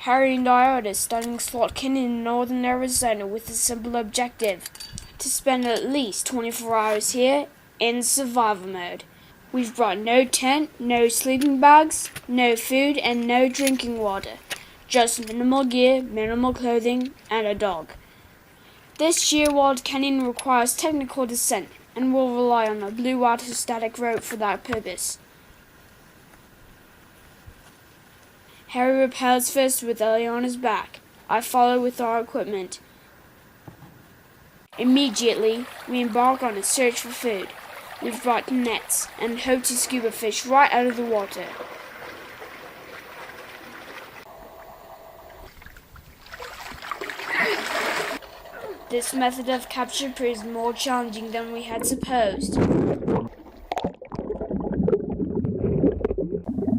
Harry and I are at a stunning slot canyon in northern Arizona with a simple objective: to spend at least 24 hours here in survival mode. We've brought no tent, no sleeping bags, no food, and no drinking water. Just minimal gear, minimal clothing, and a dog. This sheer-walled canyon requires technical descent, and will rely on a blue water static rope for that purpose. Harry rappels first with Ellie on his back. I follow with our equipment. Immediately, we embark on a search for food. We've brought nets and hope to scuba fish right out of the water. This method of capture proves more challenging than we had supposed.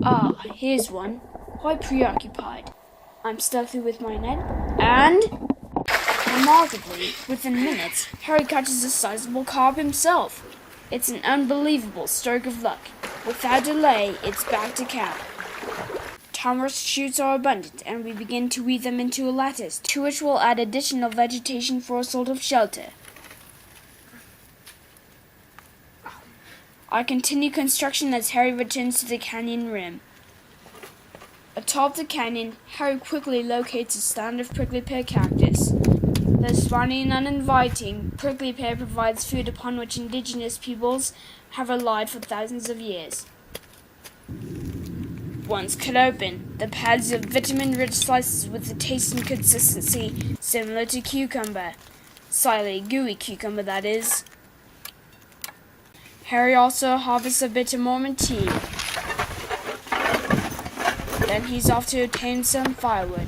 Ah, here's one. Quite preoccupied. I'm stealthy with my net, and remarkably, within minutes, Harry catches a sizable carp himself. It's an unbelievable stroke of luck. Without delay, it's back to camp. Tamarisk shoots are abundant, and we begin to weave them into a lattice, to which we'll add additional vegetation for a sort of shelter. I continue construction as Harry returns to the canyon rim. Atop the canyon, Harry quickly locates a stand of prickly pear cactus. Though spiny and uninviting, prickly pear provides food upon which indigenous peoples have relied for thousands of years. Once cut open, the pads of vitamin-rich slices with a taste and consistency similar to cucumber. Slightly gooey cucumber, that is. Harry also harvests a bit of Mormon tea. Then he's off to obtain some firewood.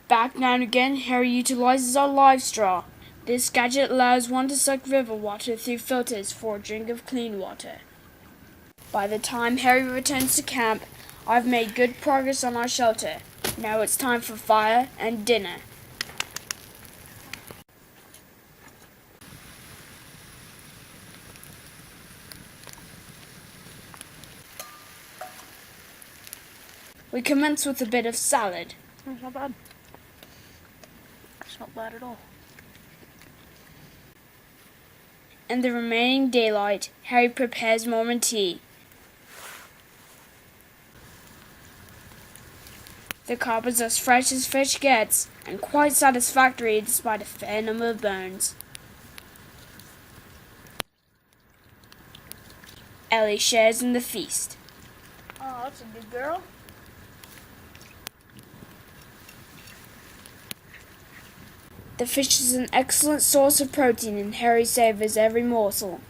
Back now and again, Harry utilizes our live straw. This gadget allows one to suck river water through filters for a drink of clean water. By the time Harry returns to camp, I've made good progress on our shelter. Now it's time for fire and dinner. We commence with a bit of salad. That's not bad. It's not bad at all. In the remaining daylight, Harry prepares Mormon tea. The carp is as fresh as fish gets, and quite satisfactory despite a fair number of bones. Ellie shares in the feast. Oh, that's a good girl. The fish is an excellent source of protein, and Harry savors every morsel.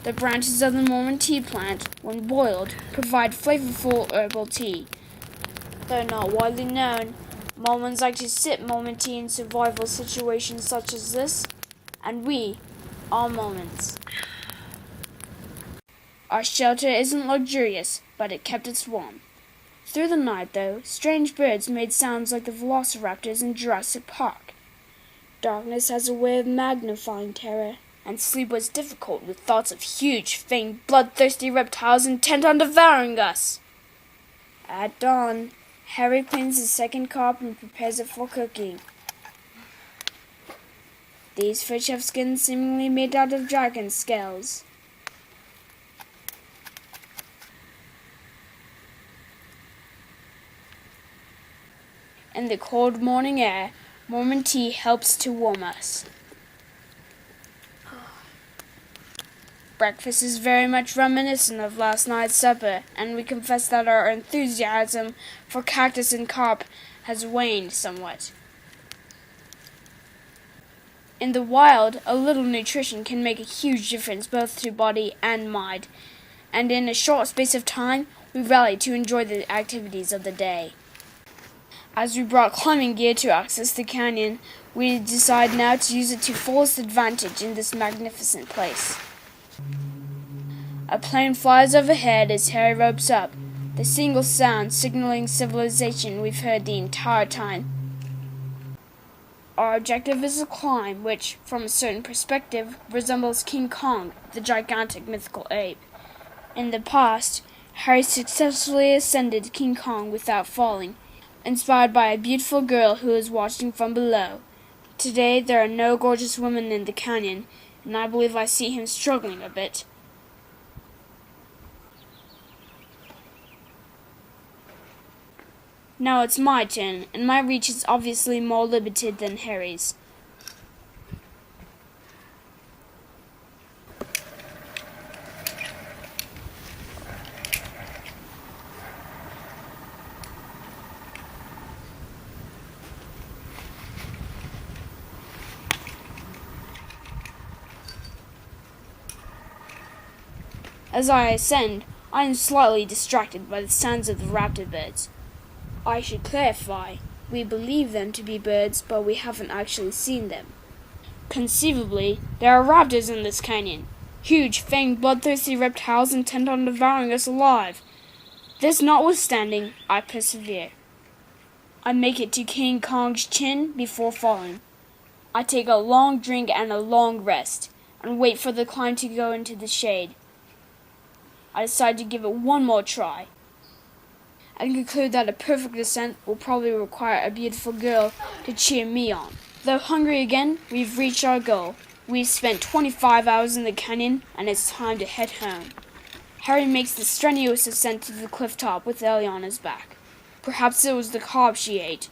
The branches of the Mormon tea plant, when boiled, provide flavorful herbal tea. Though not widely known, Mormons like to sip Mormon tea in survival situations such as this, and we are Mormons. Our shelter isn't luxurious, but it kept us warm. Through the night, though, strange birds made sounds like the velociraptors in Jurassic Park. Darkness has a way of magnifying terror, and sleep was difficult with thoughts of huge, fanged, bloodthirsty reptiles intent on devouring us. At dawn, Harry cleans his second carp and prepares it for cooking. These fish have skins seemingly made out of dragon scales. In the cold morning air, Mormon tea helps to warm us. Breakfast is very much reminiscent of last night's supper, and we confess that our enthusiasm for cactus and carp has waned somewhat. In the wild, a little nutrition can make a huge difference both to body and mind, and in a short space of time, we rally to enjoy the activities of the day. As we brought climbing gear to access the canyon, we decide now to use it to fullest advantage in this magnificent place. A plane flies overhead as Harry ropes up. the single sound signaling civilization we've heard the entire time. Our objective is a climb which, from a certain perspective, resembles King Kong, the gigantic mythical ape. In the past, Harry successfully ascended King Kong without falling, inspired by a beautiful girl who was watching from below. Today, there are no gorgeous women in the canyon, and I believe I see him struggling a bit. Now it's my turn, and my reach is obviously more limited than Harry's. As I ascend, I am slightly distracted by the sounds of the raptor birds. I should clarify, we believe them to be birds, but we haven't actually seen them. Conceivably, there are raptors in this canyon, huge, fanged, bloodthirsty reptiles intent on devouring us alive. This notwithstanding, I persevere. I make it to King Kong's chin before falling. I take a long drink and a long rest, and wait for the climb to go into the shade. I decide to give it one more try, and conclude that a perfect ascent will probably require a beautiful girl to cheer me on. Though hungry again, we've reached our goal. We've spent 25 hours in the canyon, and it's time to head home. Harry makes the strenuous ascent to the cliff top with Ellie on his back. Perhaps it was the cob she ate.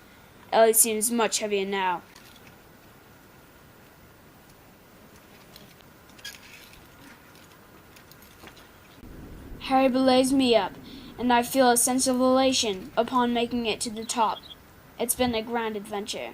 Ellie seems much heavier now. Harry belays me up, and I feel a sense of elation upon making it to the top. It's been a grand adventure.